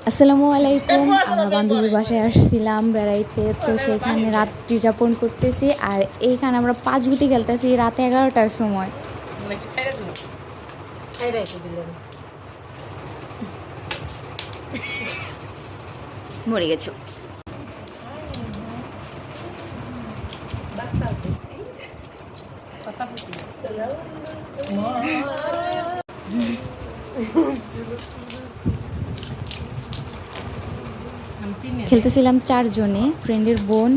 আসসালামু আলাইকুম। আমার বান্ধবীর বাসায় আসছিলাম বেড়াইতে, তো সেখানে রাত্রি যাপন করতেছি। আর এইখানে আমরা 5 গুটি খেলতেছি রাত 11টার সময়। মরে গেছো। খেলতেছিলাম 4 জনে, ফ্রেন্ডের বোন,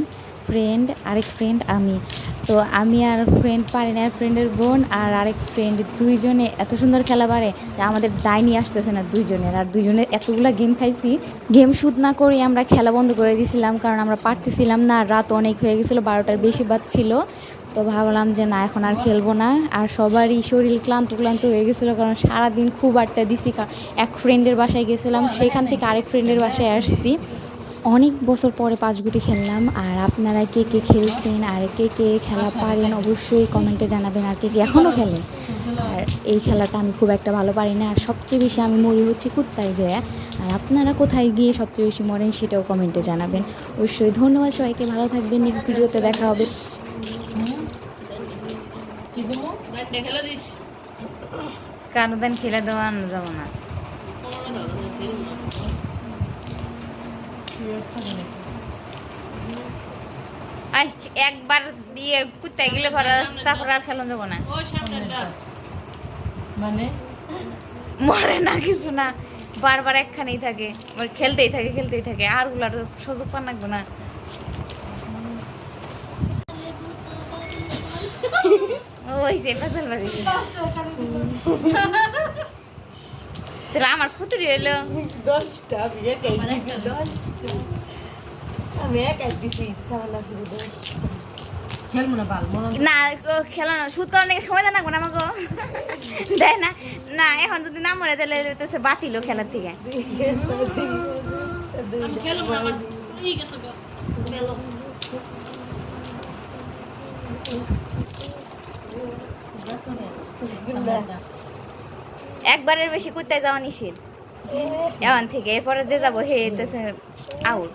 ফ্রেন্ড, আরেক ফ্রেন্ড, আমি। তো আমি আর ফ্রেন্ড পারি না, ফ্রেন্ডের বোন আর আরেক ফ্রেন্ড দুইজনে এত সুন্দর খেলা পারে যে আমাদের দায় নিয়ে আসতেছে না দুইজনের। আর দুইজনে এতগুলা গেম খাইছি, গেম শুট না করে আমরা খেলা বন্ধ করে দিয়েছিলাম, কারণ আমরা পারতেছিলাম না। রাত অনেক হয়ে গেছিলো, 12টার বেশি বাজছিল। তো ভাবলাম যে না, এখন আর খেলবো না। আর সবারই শরীর ক্লান্ত ক্লান্ত হয়ে গেছিলো, কারণ সারাদিন খুব আড্ডা দিছি। কারণ এক ফ্রেন্ডের বাসায় গেছিলাম, সেখান থেকে আরেক ফ্রেন্ডের বাসায় আসছি। অনেক বছর পরে 5 গুটি খেললাম। আর আপনারা কে কে খেলছেন আর কে কে খেলা পারেন অবশ্যই কমেন্টে জানাবেন, আর কে কে এখনও খেলেন। আর এই খেলাটা আমি খুব একটা ভালো পারি না, আর সবচেয়ে বেশি আমি মরি হচ্ছে কুত্তায় যায়। আর আপনারা কোথায় গিয়ে সবচেয়ে বেশি মরেন সেটাও কমেন্টে জানাবেন অবশ্যই। ধন্যবাদ সবাইকে, ভালো থাকবেন, নেক্সট ভিডিওতে দেখা হবে। কারণ দেন খেলে দেওয়া যাবো না। একবার দিয়ে কুত্তা গেলে তারপর আর খেলা যাবো না, মানে মরে না কিছু না, বারবার একখানেই থাকে, খেলতেই থাকে আর গুলার সুযোগ পান লাগবো না। ওই যে ফসল বাড়ি তাহলে আমার ক্ষতি হইলো 10টা না খেলা না, সুদ করার নাকি সময় দেয় না আমাকে দেয় না। না এখন যদি না মরে তাহলে সে বাতিল খেলার থেকে। একবারের বেশি কোথায় যাওয়া নিষেধ এমন থেকে, এরপরে যে যাবো হে আউট।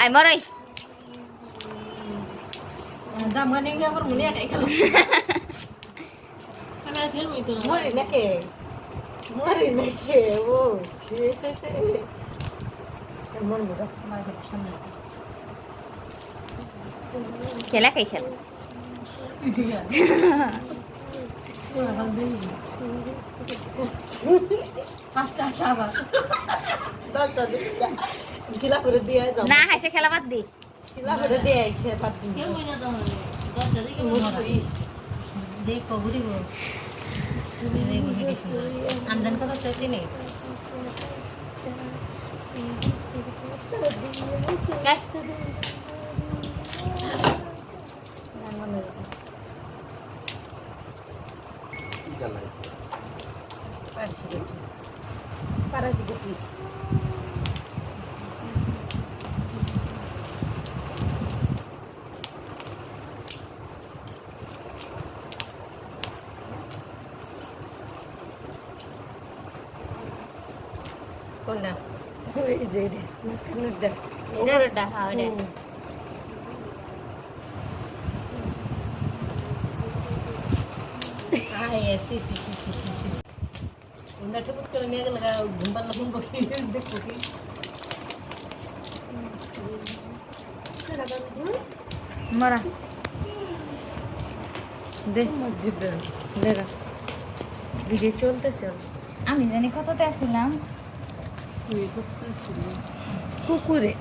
আই মরাই দাম গানে আমার মনে একাই খেলো আমার খেলবই তো মরে নাকি ও শেষ হয়েছে মন মুরা আমার সামনে খেলা কাই খেল পাঁচটা আবার খেলা করে দিয়ে না হাসে খেলা বাদ দি খেলা করে দিয়ে বাদ দি দেখো ঘুরি গো আমদান কত চলতে নেই কোনটা এই যে এটা মাসখানেরটা এটারটা হ্যাঁ এটা আয় C C C C C ওটা তো করে নিয়ে গেল ঘুমপাল্লা ঘুম বকি দেখো কি মারা দে দে ভিডিও চলতেছে। আমি জানি কততে আসছিলাম কুকুরে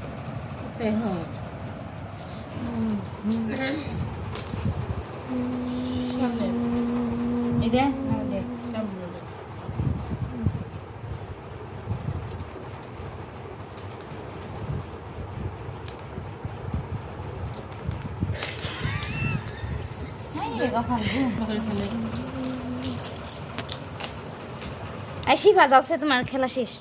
এটা কখন শিফা যাচ্ছে, তোমার খেলা শেষ।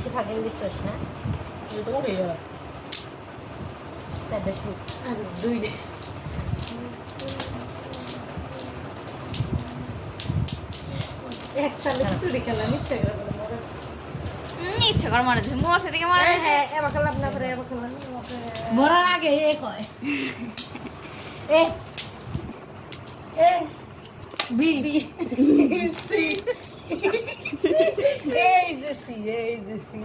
শিফা গেম দিচ্ছিস না? দুই এক সালে তুই খেলাম ইচ্ছা করে ইচ্ছা করে মারা দিচ্ছে, মরছে থেকে মারা দিচ্ছে। হ্যাঁ এবার খেলাম না করে এবার খেলাম মরার আগে এ কয় এ এ বি সি এই যে সি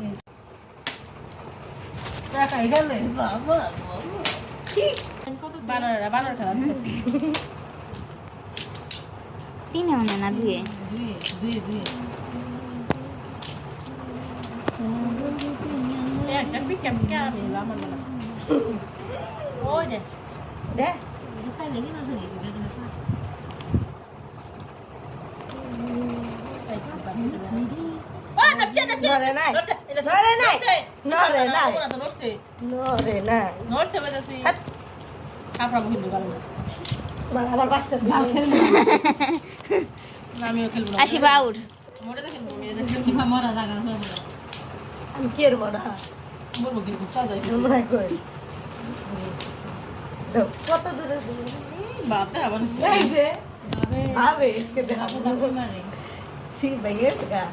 টাকা গেলে বাবা বানর খেলা তিনে মনে না দুয়ে। দুই একটা পিকা পিকা আমি লামান না ওই যে দে নরে নাই নরে নাই নরে নাই নরে নাই আবার বাসটা আমিও খেলবো না আসি আউট। মরা জায়গা আমি কের মনা বলবো কি চল যাই মনে কই কত দূরে বাপে আবার এই যে বাবে আবে বাবু মারে সি ভাইয়ের গা